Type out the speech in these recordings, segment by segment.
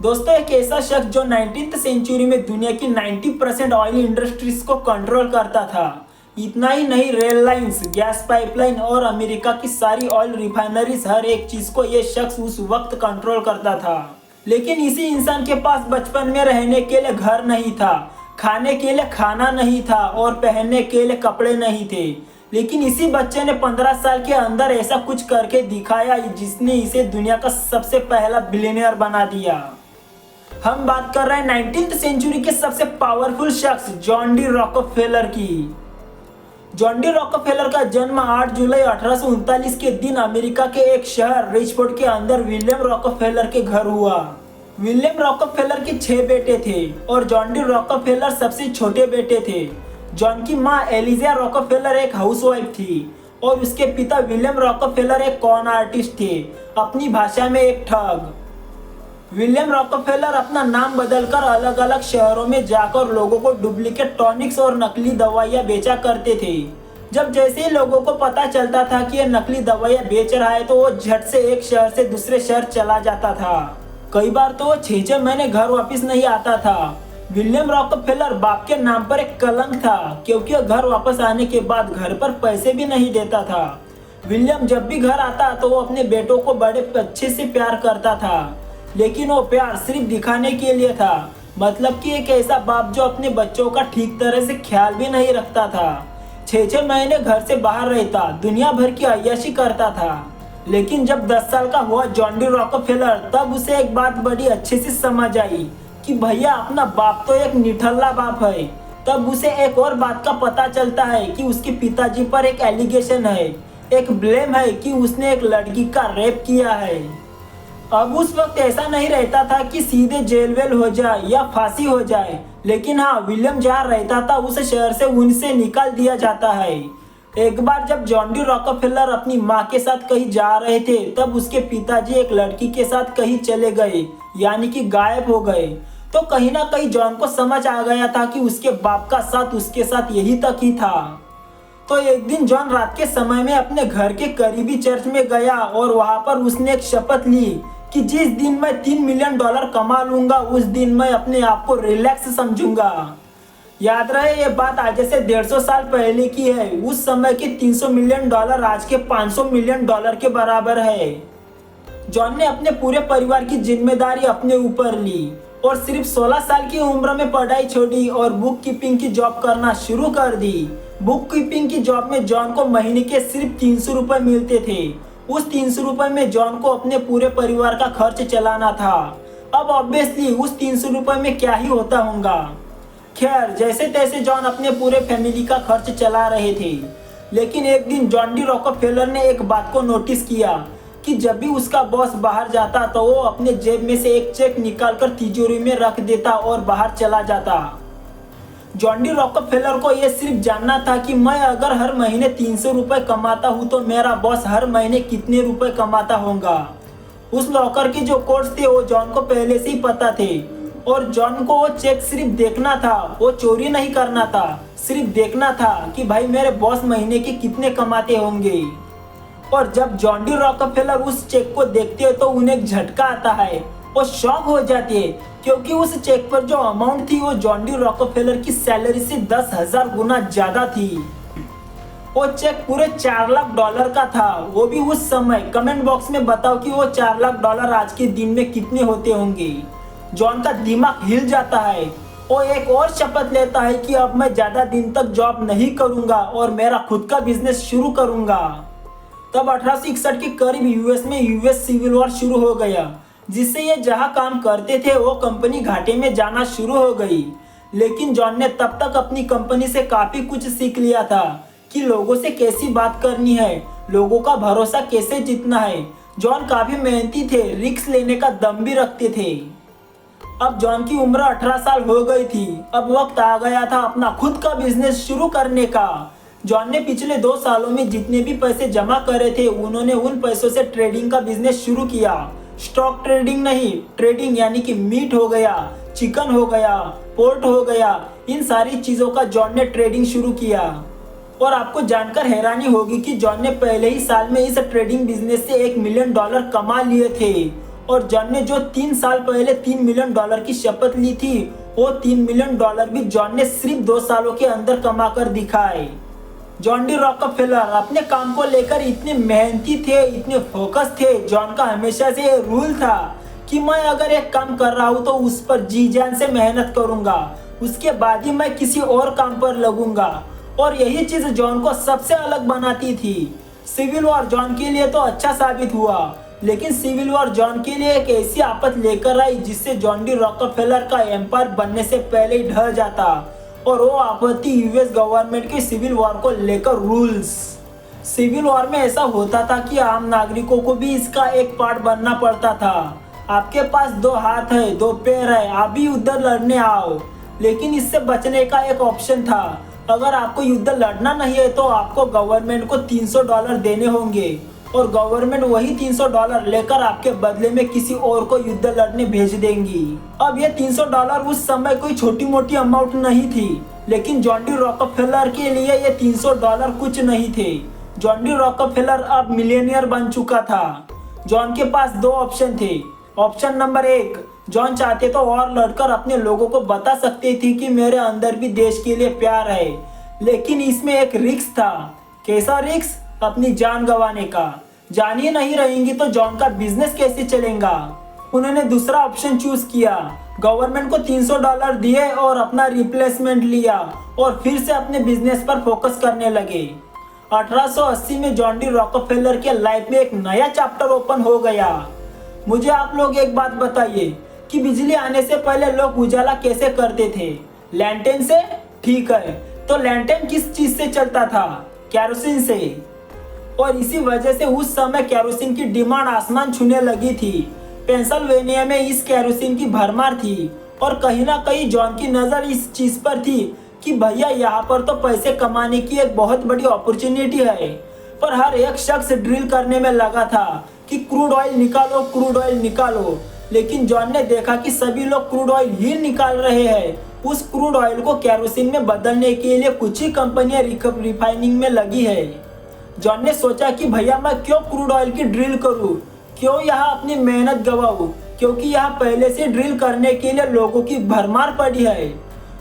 दोस्तों, एक ऐसा शख्स जो 19th सेंचुरी में दुनिया की 90% ऑयल इंडस्ट्रीज को कंट्रोल करता था। इतना ही नहीं, रेल लाइंस, गैस पाइपलाइन और अमेरिका की सारी ऑयल रिफाइनरीज, हर एक चीज को ये शख्स उस वक्त कंट्रोल करता था। लेकिन इसी इंसान के पास बचपन में रहने के लिए घर नहीं था, खाने के लिए खाना नहीं था और पहनने के लिए कपड़े नहीं थे। लेकिन इसी बच्चे ने 15 साल के अंदर ऐसा कुछ करके दिखाया जिसने इसे दुनिया का सबसे पहला बिलियनियर बना दिया। हम बात कर रहे हैं 19th सेंचुरी के सबसे पावरफुल शख्स जॉन डी रॉकफेलर की। जॉन डी रॉकफेलर का जन्म 8 जुलाई 1839 के दिन अमेरिका के एक शहर रिचफोर्ड के अंदर विलियम रॉकफेलर के घर हुआ। विलियम रॉकफेलर के 6 बेटे थे और जॉन डी रॉकफेलर सबसे छोटे बेटे थे। जॉन की मां एलिजा रॉकफेलर एक हाउसवाइफ थी और उसके पिता विलियम रॉकफेलर एक कॉन आर्टिस्ट थे, अपनी भाषा में एक ठग। विलियम रॉकफेलर अपना नाम बदलकर अलग अलग शहरों में जाकर लोगों को डुप्लीकेट टॉनिक्स और नकली दवाइयां बेचा करते थे। जब जैसे ही लोगों को पता चलता था कि ये नकली दवाइयां बेच रहा है तो वो झट से एक शहर से दूसरे शहर चला जाता था। कई बार तो वो 6-6 महीने घर वापस नहीं आता था। विलियम रॉकफेलर बाप के नाम पर एक कलंक था, क्योंकि वो घर वापस आने के बाद घर पर पैसे भी नहीं देता था। विलियम जब भी घर आता तो वो अपने बेटों को बड़े अच्छे से प्यार करता था, लेकिन वो प्यार सिर्फ दिखाने के लिए था। मतलब कि एक ऐसा बाप जो अपने बच्चों का ठीक तरह से ख्याल भी नहीं रखता था। 6-6 महीने घर से बाहर रहता, दुनिया भर की अय्याशी करता था। लेकिन जब 10 साल का हुआ जॉन डी रॉकफेलर, तब उसे एक बात बड़ी अच्छे से समझ आई कि भैया अपना बाप तो एक निठल्ला बाप है। तब उसे एक और बात का पता चलता है कि उसके पिताजी पर एक एलिगेशन है, एक ब्लेम है कि उसने एक लड़की का रेप किया है। अब उस वक्त ऐसा नहीं रहता था कि सीधे जेल वेल हो जाए या फांसी हो जाए, लेकिन हाँ, विलियम जहाँ रहता था उस शहर से उनसे निकाल दिया जाता है। एक बार जब जॉन डी रॉकफेलर अपनी माँ के साथ कहीं जा रहे थे, तब उसके पिताजी एक लड़की के साथ कहीं चले गए, यानी कि गायब हो गए। तो कहीं ना कहीं जॉन को समझ आ गया था कि उसके बाप का साथ उसके साथ यही तक ही था। तो एक दिन जॉन रात के समय में अपने घर के करीबी चर्च में गया और वहां पर उसने एक शपथ ली कि जिस दिन मैं $3 मिलियन कमा लूंगा, उस दिन मैं अपने आप को रिलैक्स समझूंगा। याद रहे, ये बात आज से 150 साल पहले की है। उस समय के $300 मिलियन आज के $500 मिलियन के बराबर है। जॉन ने अपने पूरे परिवार की जिम्मेदारी अपने ऊपर ली और सिर्फ 16 साल की उम्र में पढ़ाई छोड़ी और बुक कीपिंग की जॉब करना शुरू कर दी। बुक कीपिंग की जॉब में जॉन को महीने के सिर्फ 300 रुपए मिलते थे। उस 300 रुपए में जॉन को अपने पूरे परिवार का खर्च चलाना था। अब ऑब्वियसली उस 300 रुपए में क्या ही होता होगा। खैर, जैसे तैसे जॉन अपने पूरे फैमिली का खर्च चला रहे थे। लेकिन एक दिन जॉन डी रॉकफेलर ने एक बात को नोटिस किया कि जब भी उसका बॉस बाहर जाता तो वो अपने जेब में से एक चेक निकालकर तिजोरी में रख देता और बाहर चला जाता। जॉन डी रॉकफेलर को यह सिर्फ जानना था कि मैं अगर हर महीने 300 रुपए कमाता हूँ तो मेरा बॉस हर महीने कितने रुपए कमाता होगा। उस लॉकर के जो कोड्स थे वो जॉन को पहले से ही पता थे और जॉन को वो चेक सिर्फ देखना था, वो चोरी नहीं करना था। सिर्फ देखना था कि भाई मेरे बॉस महीने के कितने कमाते होंगे। और जब जॉन डी रॉकफेलर उस चेक को देखते हैं तो उन्हें एक झटका आता है, वो शॉक हो जाते हैं, क्योंकि उस चेक पर जो अमाउंट थी वो जॉन डी रॉकफेलर की सैलरी से 10,000 गुना ज्यादा थी। वो चेक पूरे $4 लाख का था, वो भी उस समय। कमेंट बॉक्स में बताओ कि वो $4 लाख आज के दिन में कितने होते होंगे। जॉन का दिमाग हिल जाता है। वो एक और शपथ लेता है कि अब मैं ज्यादा दिन तक जॉब नहीं करूंगा और मेरा खुद का बिजनेस शुरू करूंगा। तब 1861 के करीब यूएस में यूएस सिविल वॉर शुरू हो गया, जिससे ये जहां काम करते थे वो कंपनी घाटे में जाना शुरू हो गई। लेकिन जॉन ने तब तक अपनी कंपनी से काफी कुछ सीख लिया था कि लोगों से कैसी बात करनी है, लोगों का भरोसा कैसे जीतना है। जॉन काफी मेहनती थे, रिस्क लेने का दम भी रखते थे। अब जॉन की उम्र 18 साल हो गई थी। अब वक्त आ गया था अपना खुद का बिजनेस शुरू करने का। जॉन ने पिछले 2 सालों में जितने भी पैसे जमा करे थे, उन्होंने उन पैसों से ट्रेडिंग का बिजनेस शुरू किया। स्टॉक ट्रेडिंग नहीं, ट्रेडिंग यानी कि मीट हो गया, चिकन हो गया, पोर्ट हो गया, इन सारी चीजों का जॉन ने ट्रेडिंग शुरू किया। और आपको जानकर हैरानी होगी कि जॉन ने पहले ही साल में इस ट्रेडिंग बिजनेस से $1 मिलियन कमा लिए थे। और जॉन ने जो 3 साल पहले $3 मिलियन की शपथ ली थी, वो $3 मिलियन भी जॉन ने सिर्फ 2 सालों के अंदर कमा कर दिखाए। जॉन डी रॉकफेलर अपने काम को लेकर इतने मेहनती थे, इतने फोकस थे। जॉन का हमेशा से ये रूल था कि मैं अगर एक काम कर रहा हूँ तो उस पर जी जान से मेहनत करूंगा, उसके बाद ही मैं किसी और काम पर लगूंगा। और यही चीज जॉन को सबसे अलग बनाती थी। सिविल वॉर जॉन के लिए तो अच्छा साबित हुआ, लेकिन सिविल वॉर जॉन के लिए एक ऐसी आफत लेकर आई जिससे जॉन डी रॉकफेलर का एम्पायर बनने से पहले ही ढह जाता। और वो आपत्ति यूएस गवर्नमेंट के सिविल वॉर को लेकर रूल्स। सिविल वॉर में ऐसा होता था कि आम नागरिकों को भी इसका एक पार्ट बनना पड़ता था। आपके पास 2 हाथ है, 2 पैर है, आप भी युद्ध लड़ने आओ। लेकिन इससे बचने का एक ऑप्शन था। अगर आपको युद्ध लड़ना नहीं है तो आपको गवर्नमेंट को $300 देने होंगे, और गवर्नमेंट वही $300 लेकर आपके बदले में किसी और को युद्ध लड़ने भेज देंगी। अब ये $300 उस समय कोई छोटी मोटी अमाउंट नहीं थी, लेकिन जॉन डी रॉकफेलर के लिए ये $300 कुछ नहीं थे। जॉन डी रॉकफेलर अब मिलियनियर बन चुका था। जॉन के पास 2 ऑप्शन थे। ऑप्शन नंबर 1, जॉन चाहते तो और लड़कर अपने लोगों को बता सकते थे कि मेरे अंदर भी देश के लिए प्यार है, लेकिन इसमें एक रिस्क था। कैसा रिस्क? अपनी जान गंवाने का। जान ही नहीं रहेंगी तो जॉन का बिजनेस कैसे चलेगा? उन्होंने दूसरा ऑप्शन चूज किया। गवर्नमेंट को $300 दिए और अपना रिप्लेसमेंट लिया और फिर से अपने बिजनेस पर फोकस करने लगे। 1880 में जॉन डी रॉकफेलर के लाइफ में एक नया चैप्टर ओपन हो गया। मुझे आप लोग एक बात बताइए कि बिजली आने से पहले लोग उजाला कैसे करते थे? लैंटेन से? ठीक है, तो लैंटेन किस चीज से चलता था? केरोसिन से। और इसी वजह से उस समय केरोसिन की डिमांड आसमान छूने लगी थी। पेंसिल्वेनिया में इस केरोसिन की भरमार थी और कहीं ना कहीं जॉन की नज़र इस चीज़ पर थी कि भैया यहाँ पर तो पैसे कमाने की एक बहुत बड़ी अपॉर्चुनिटी है। पर हर एक शख्स ड्रिल करने में लगा था कि क्रूड ऑयल निकालो, क्रूड ऑयल निकालो। लेकिन जॉन ने देखा कि सभी लोग क्रूड ऑयल ही निकाल रहे हैं। उस क्रूड ऑयल को केरोसिन में बदलने के लिए कुछ ही कंपनियां रिफाइनिंग में लगी है। जॉन ने सोचा कि भैया मैं क्यों क्रूड ऑयल की ड्रिल करूं, क्यों यहाँ अपनी मेहनत गवाऊं, क्योंकि यहाँ पहले से ड्रिल करने के लिए लोगों की भरमार पड़ी है,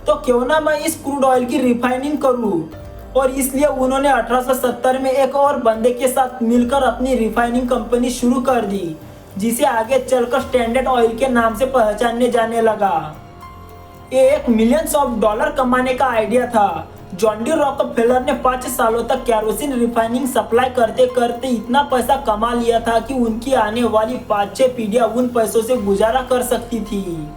तो क्यों ना मैं इस क्रूड ऑयल की रिफाइनिंग करूं। और इसलिए उन्होंने 1870 में एक और बंदे के साथ मिलकर अपनी रिफाइनिंग कंपनी शुरू कर दी, जिसे आगे चलकर स्टैंडर्ड ऑयल के नाम से पहचाने जाने लगा। ये एक मिलियंस ऑफ डॉलर कमाने का आइडिया था। जॉन डी रॉकफेलर ने 5 सालों तक केरोसिन रिफाइनिंग सप्लाई करते करते इतना पैसा कमा लिया था कि उनकी आने वाली 5-6 पीढ़ियां उन पैसों से गुजारा कर सकती थी।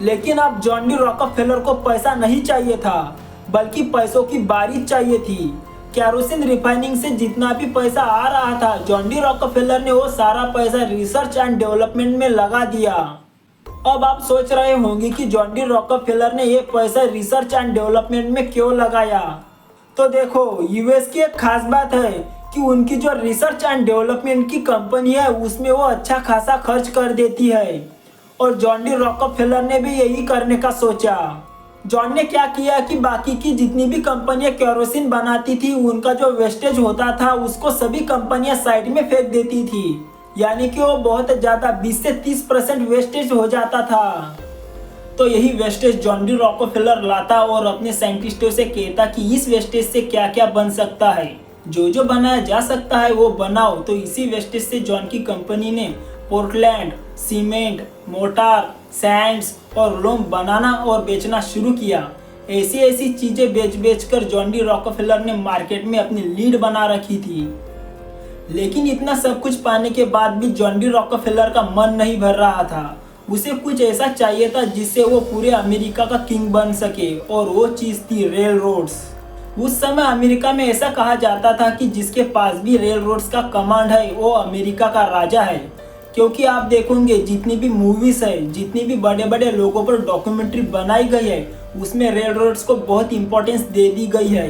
लेकिन अब जॉन डी रॉकफेलर को पैसा नहीं चाहिए था, बल्कि पैसों की बारिश चाहिए थी। केरोसिन रिफाइनिंग से जितना भी पैसा आ रहा था, जॉन डी रॉकफेलर ने वो सारा पैसा रिसर्च एंड डेवलपमेंट में लगा दिया। अब आप सोच रहे होंगे कि जॉन डी रॉकफेलर ने ये पैसा रिसर्च एंड डेवलपमेंट में क्यों लगाया? तो देखो, यूएस की एक खास बात है कि उनकी जो रिसर्च एंड डेवलपमेंट की कंपनी है उसमें वो अच्छा खासा खर्च कर देती है। और जॉन डी रॉकफेलर ने भी यही करने का सोचा। जॉन ने क्या किया कि बाकी की जितनी भी कंपनियां केरोसिन बनाती थी उनका जो वेस्टेज होता था उसको सभी कंपनियां साइड में फेंक देती थी, यानी कि वो बहुत ज़्यादा 20 से 30% वेस्टेज हो जाता था। तो यही वेस्टेज जॉन डी रॉकफेलर लाता और अपने साइंटिस्टों से कहता कि इस वेस्टेज से क्या क्या बन सकता है, जो जो बनाया जा सकता है वो बनाओ। तो इसी वेस्टेज से जॉन की कंपनी ने पोर्टलैंड, सीमेंट, मोटार, सैंड्स और लोम बनाना और बेचना शुरू किया। ऐसी ऐसी चीज़ें बेच कर जॉन डी रॉकफेलर ने मार्केट में अपनी लीड बना रखी थी। लेकिन इतना सब कुछ पाने के बाद भी जॉन डी रॉकफेलर का मन नहीं भर रहा था। उसे कुछ ऐसा चाहिए था जिससे वो पूरे अमेरिका का किंग बन सके, और वो चीज़ थी रेल रोड्स। उस समय अमेरिका में ऐसा कहा जाता था कि जिसके पास भी रेल रोड्स का कमांड है वो अमेरिका का राजा है। क्योंकि आप देखोगे जितनी भी मूवीज़ है, जितनी भी बड़े बड़े लोगों पर डॉक्यूमेंट्री बनाई गई है, उसमें रेल रोड्स को बहुत इंपॉर्टेंस दे दी गई है।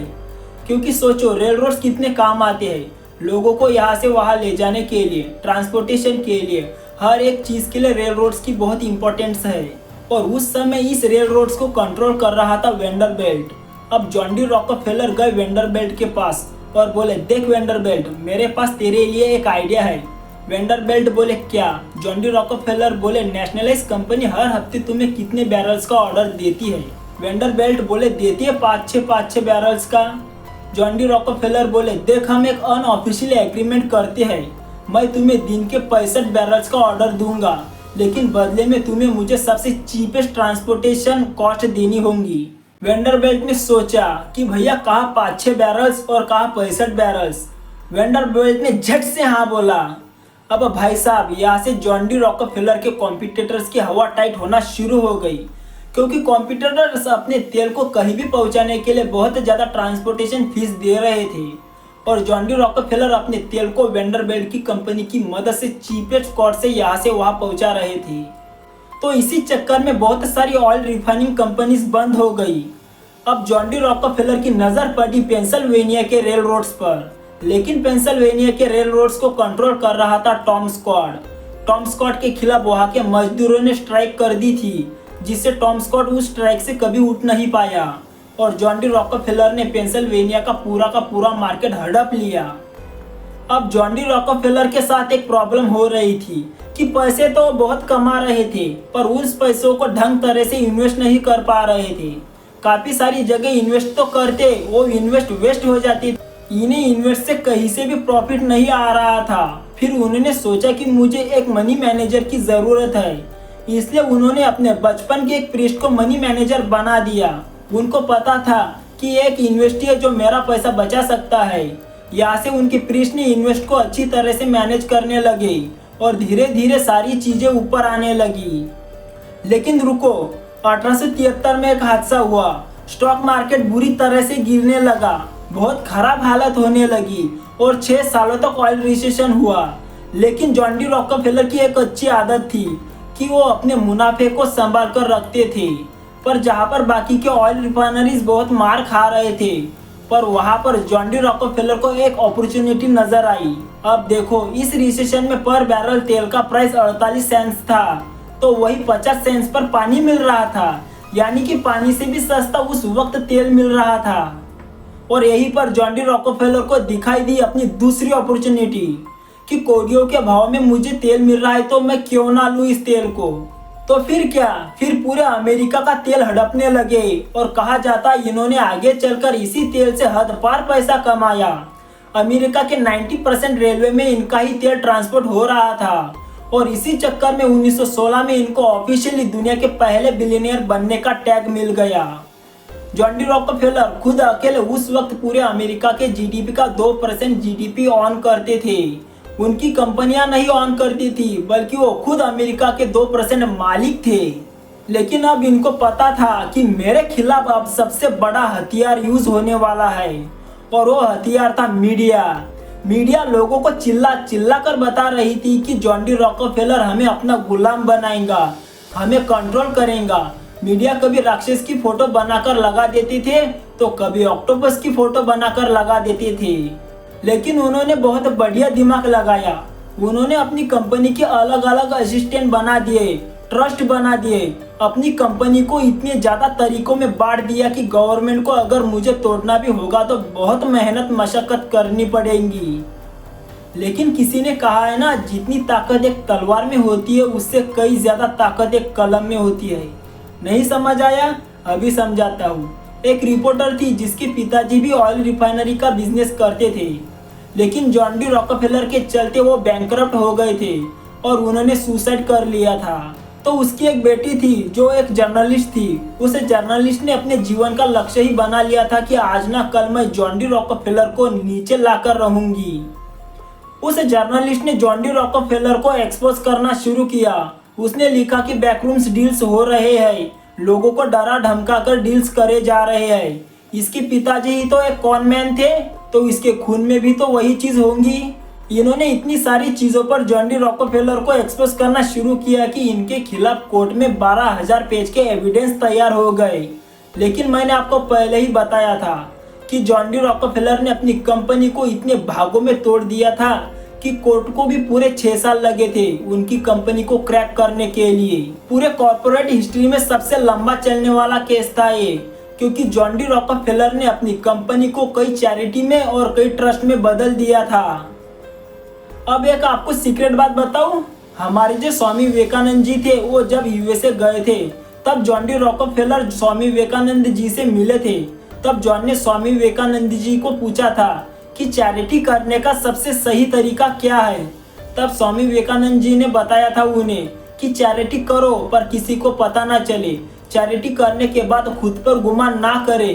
क्योंकि सोचो रेल रोड्स कितने काम आते हैं लोगों को यहाँ से वहाँ ले जाने के लिए, ट्रांसपोर्टेशन के लिए, हर एक चीज़ के लिए रेल रोड्स की बहुत इंपॉर्टेंस है। और उस समय इस रेल रोड्स को कंट्रोल कर रहा था वेंडरबिल्ट। अब जॉन डी रॉकफेलर गए वेंडरबिल्ट के पास और बोले, देख वेंडरबिल्ट, मेरे पास तेरे लिए एक आइडिया है। वेंडरबिल्ट बोले क्या? जॉन डी रॉकफेलर बोले नेशनलाइज कंपनी हर हफ्ते तुम्हें कितने बैरल्स का ऑर्डर देती है? वेंडरबिल्ट बोले देती है 5-6 बैरल्स का। जॉन डी रॉकफेलर बोले देख हम एक अनऑफिशियल एग्रीमेंट करते हैं, मैं तुम्हें दिन के 65 बैरल्स का ऑर्डर दूंगा, लेकिन बदले में तुम्हें मुझे सबसे चीपेस्ट ट्रांसपोर्टेशन कॉस्ट देनी होंगी। वेंडरबिल्ट ने सोचा कि भैया कहा 5-6 बैरल्स और कहा 65 बैरल्स। वेंडरबिल्ट ने झट से हाँ बोला। अब भाई साहब यहाँ से जॉन डी रॉकफेलर के कॉम्पिटिटर्स की हवा टाइट होना शुरू हो गई, क्योंकि कॉम्पिटिटर्स अपने तेल को कहीं भी पहुंचाने के लिए बहुत ज़्यादा ट्रांसपोर्टेशन फीस दे रहे थे और जॉन डी रॉकफेलर अपने तेल को वेंडरबिल्ट की कंपनी की मदद से चीपेस्ट कॉस्ट से यहाँ से वहाँ पहुँचा रहे थे। तो इसी चक्कर में बहुत सारी ऑयल रिफाइनिंग कंपनीज बंद हो गई। अब जॉन डी रॉकफेलर की नज़र पड़ी पेंसिल्वेनिया के रेल रोड्स पर, लेकिन पेंसिल्वेनिया के रेल रोड्स को कंट्रोल कर रहा था टॉम स्कॉट। टॉम स्कॉट के खिलाफ वहाँ के मजदूरों ने स्ट्राइक कर दी थी, जिससे टॉम स्कॉट उस स्ट्राइक से कभी उठ नहीं पाया और जॉन डी रॉकफेलर ने पेंसिल्वेनिया का पूरा मार्केट हड़प लिया। अब जॉन डी रॉकफेलर के साथ एक प्रॉब्लम हो रही थी कि पैसे तो बहुत कमा रहे थे, पर उस पैसों को ढंग तरह से इन्वेस्ट नहीं कर पा रहे थे। काफ़ी सारी जगह इन्वेस्ट तो करते, वो इन्वेस्ट वेस्ट हो जाती। इन्हें इन्वेस्ट से कहीं से भी प्रॉफिट नहीं आ रहा था। फिर उन्होंने सोचा कि मुझे एक मनी मैनेजर की ज़रूरत है, इसलिए उन्होंने अपने बचपन के एक प्रीस्ट को मनी मैनेजर बना दिया। उनको पता था कि एक इन्वेस्टर है जो मेरा पैसा बचा सकता है। यहाँ से उनके प्रीस्ट ने इन्वेस्ट को अच्छी तरह से मैनेज करने लगे और धीरे धीरे सारी चीज़ें ऊपर आने लगी। लेकिन रुको, 1873 में एक हादसा हुआ। स्टॉक मार्केट बुरी तरह से गिरने लगा, बहुत खराब हालत होने लगी और 6 सालों तक ऑयल रिसेशन हुआ। लेकिन जॉन डी रॉकफेलर की एक अच्छी आदत थी कि वो अपने मुनाफे को संभाल कर रखते थे, पर जहाँ पर बाकी के ऑयल रिफाइनरीज बहुत मार खा रहे थे, पर वहाँ पर जॉन डी रॉकफेलर को एक अपॉर्चुनिटी नजर आई। अब देखो, इस रिसेशन में पर बैरल तेल का प्राइस 48 सेंट्स था, तो वही 50 सेंट्स पर पानी मिल रहा था, यानी कि पानी से भी सस्ता उस वक्त तेल मिल रहा था। और यहीं पर जॉन डी रॉकफेलर को दिखाई दी अपनी दूसरी अपॉर्चुनिटी कि कोडियों के भाव में मुझे तेल मिल रहा है, तो मैं क्यों ना लूँ इस तेल को। तो फिर क्या, फिर पूरे अमेरिका का तेल हड़पने लगे और कहा जाता इन्होंने आगे चलकर इसी तेल से हद पार पैसा कमाया। अमेरिका के 90% रेलवे में इनका ही तेल ट्रांसपोर्ट हो रहा था और इसी चक्कर में 1916 में इनको ऑफिशियली दुनिया के पहले बिलियनियर बनने का टैग मिल गया। जॉन डी रॉकफेलर खुद अकेले उस वक्त पूरे अमेरिका के जीडीपी का 2% जीडीपी ऑन करते थे। उनकी कंपनियां नहीं ऑन करती थी, बल्कि वो खुद अमेरिका के 2% मालिक थे। लेकिन अब इनको पता था कि मेरे खिलाफ अब सबसे बड़ा हथियार यूज होने वाला है, और वो हथियार था मीडिया। मीडिया लोगों को चिल्ला चिल्ला कर बता रही थी कि जॉन डी रॉकफेलर हमें अपना गुलाम बनाएगा, हमें कंट्रोल करेगा। मीडिया कभी राक्षस की फोटो बनाकर लगा देते थे, तो कभी ऑक्टोपस की फोटो बनाकर लगा देते थे। लेकिन उन्होंने बहुत बढ़िया दिमाग लगाया। उन्होंने अपनी कंपनी के अलग अलग असिस्टेंट बना दिए, ट्रस्ट बना दिए, अपनी कंपनी को इतने ज़्यादा तरीकों में बांट दिया कि गवर्नमेंट को अगर मुझे तोड़ना भी होगा तो बहुत मेहनत मशक्कत करनी पड़ेगी। लेकिन किसी ने कहा है ना, जितनी ताकत एक तलवार में होती है उससे कई ज़्यादा ताकत एक कलम में होती है। नहीं समझ आया? अभी समझाता हूँ। एक रिपोर्टर थी जिसके पिताजी भी ऑयल रिफाइनरी का बिजनेस करते थे, लेकिन जॉन डी रॉकफेलर के चलते वो बैंकरप्ट हो गए थे और उन्होंने सुसाइड कर लिया था। तो उसकी एक बेटी थी जो एक जर्नलिस्ट थी। उस जर्नलिस्ट ने अपने जीवन का लक्ष्य ही बना लिया था कि आज ना कल मैं जॉन डी रॉकफेलर को नीचे लाकर रहूंगी। उस जर्नलिस्ट ने जॉन डी रॉकफेलर को एक्सपोज करना शुरू किया। उसने लिखा कि बैकरूम्स डील्स हो रहे हैं, लोगों को डरा धमका कर डील्स करे जा रहे हैं। इसके पिताजी ही तो एक कॉनमैन थे, तो इसके खून में भी तो वही चीज होंगी। इन्होंने इतनी सारी चीजों पर जॉन डी रॉकफेलर को एक्सपोज करना शुरू किया कि इनके खिलाफ कोर्ट में 12,000 पेज के एविडेंस तैयार हो गए। लेकिन मैंने आपको पहले ही बताया था कि जॉन डी रॉकफेलर ने अपनी कंपनी को इतने भागों में तोड़ दिया था कि कोर्ट को भी पूरे 6 साल लगे थे उनकी कंपनी को क्रैक करने के लिए। पूरे कॉर्पोरेट हिस्ट्री में सबसे लंबा चलने वाला केस था ये, क्योंकि जॉन डी रॉकफेलर ने अपनी कंपनी को कई चैरिटी में और कई ट्रस्ट में बदल दिया था। अब एक आपको सीक्रेट बात बताऊं, हमारे जो स्वामी विवेकानंद जी थे वो जब यूएसए गए थे तब John D Rockefeller Swami Vivekananda ji से मिले थे। तब जॉन ने स्वामी विवेकानंद जी को पूछा था कि चैरिटी करने का सबसे सही तरीका क्या है। तब स्वामी विवेकानंद जी ने बताया था उन्हें कि चैरिटी करो पर किसी को पता ना चले, चैरिटी करने के बाद खुद पर गुमान ना करे।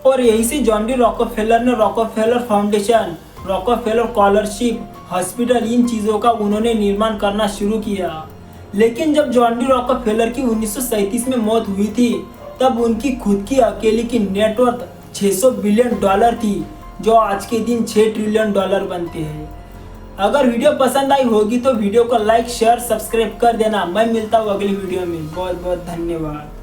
और यही से जॉन डी रॉकफेलर ने Rockefeller foundation, Rockefeller scholarship, hospital, इन चीज़ों का उन्होंने निर्माण करना शुरू किया। लेकिन जब जॉन डी रॉकफेलर की 1937 में मौत हुई थी तब उनकी खुद की अकेली की नेटवर्थ 600 बिलियन डॉलर थी, जो आज के दिन 6 ट्रिलियन डॉलर बनते हैं। अगर वीडियो पसंद आई होगी तो वीडियो को लाइक, शेयर, सब्सक्राइब कर देना। मैं मिलता हूँ अगली वीडियो में। बहुत बहुत धन्यवाद।